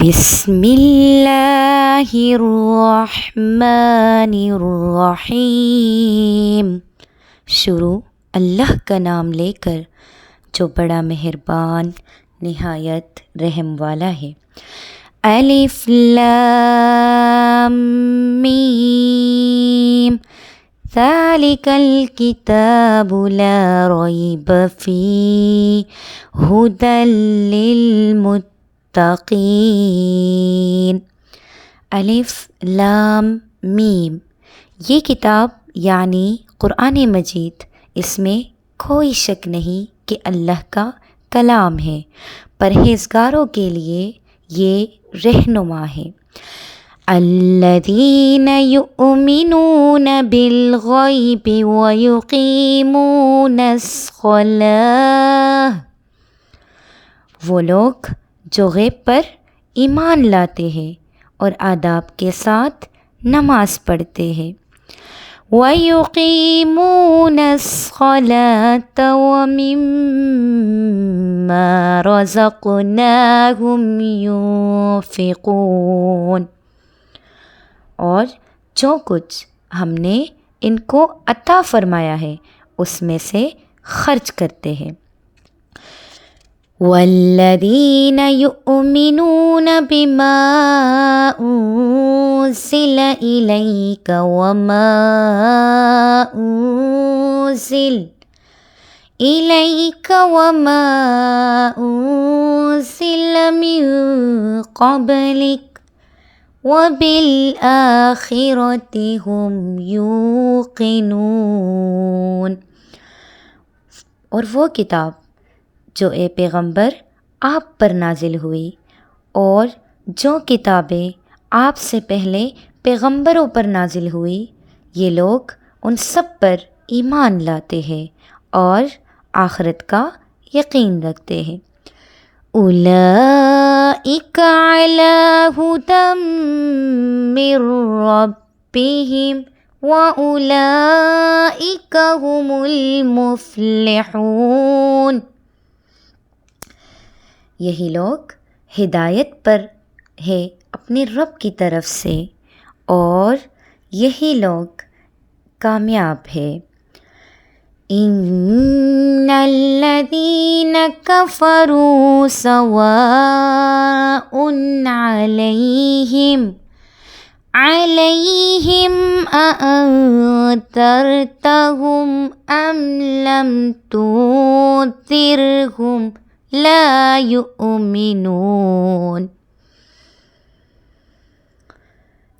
بسم اللہ الرحمن الرحیم۔ شروع اللہ کا نام لے کر جو بڑا مہربان نہایت رحم والا ہے۔ الف لام میم ذالک الکتاب لا ریب فیہ ھدی للمتقین۔ الف لام میم، یہ کتاب یعنی قرآن مجید، اس میں کوئی شک نہیں کہ اللہ کا کلام ہے، پرہیزگاروں کے لیے یہ رہنما ہے۔ الذین یؤمنون بالغیب ویقیمون الصلاۃ، وہ لوگ جو غیب پر ایمان لاتے ہیں اور آداب کے ساتھ نماز پڑھتے ہیں۔ وَيُقِيمُونَ الصَّلَاةَ وَمِمَّا رَزَقْنَاهُمْ يُنفِقُونَ، اور جو کچھ ہم نے ان کو عطا فرمایا ہے اس میں سے خرچ کرتے ہیں۔ وَالَّذِينَ يُؤْمِنُونَ بِمَا أُنزِلَ إِلَيْكَ وَمَا أُنزِلَ مِن قَبْلِكَ وَبِالْآخِرَةِ هُمْ يُوقِنُونَ، اور وہ کتاب جو اے پیغمبر آپ پر نازل ہوئی اور جو کتابیں آپ سے پہلے پیغمبروں پر نازل ہوئی، یہ لوگ ان سب پر ایمان لاتے ہیں اور آخرت کا یقین رکھتے ہیں۔ اولئک علی ھدی من ربہم واولئک ھم المفلحون، یہی لوگ ہدایت پر ہے اپنے رب کی طرف سے اور یہی لوگ کامیاب ہے۔ ان الذین کفروا سواء علیہم اانذرتہم ام لم تنذرہم لا یؤمنون،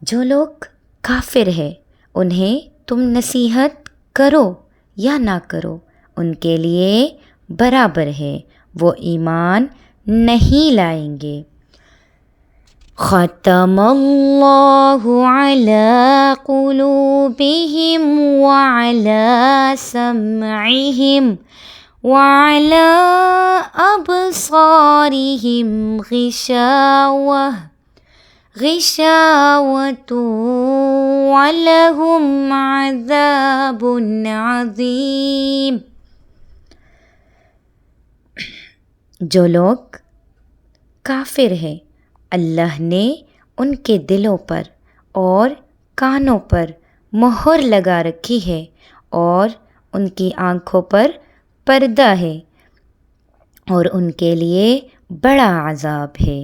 جو لوگ کافر ہے انہیں تم نصیحت کرو یا نہ کرو، ان کے لیے برابر ہے، وہ ایمان نہیں لائیں گے۔ ختم اللہ علی قلوبہم وعلی سمعہم وعلی ابصارہم غشاوۃ وَلَهُمْ عَذَابٌ عَظِيمٌ، جو لوگ کافر ہیں اللہ نے ان کے دلوں پر اور کانوں پر مہر لگا رکھی ہے اور ان کی آنکھوں پر پردہ ہے اور ان کے لیے بڑا عذاب ہے۔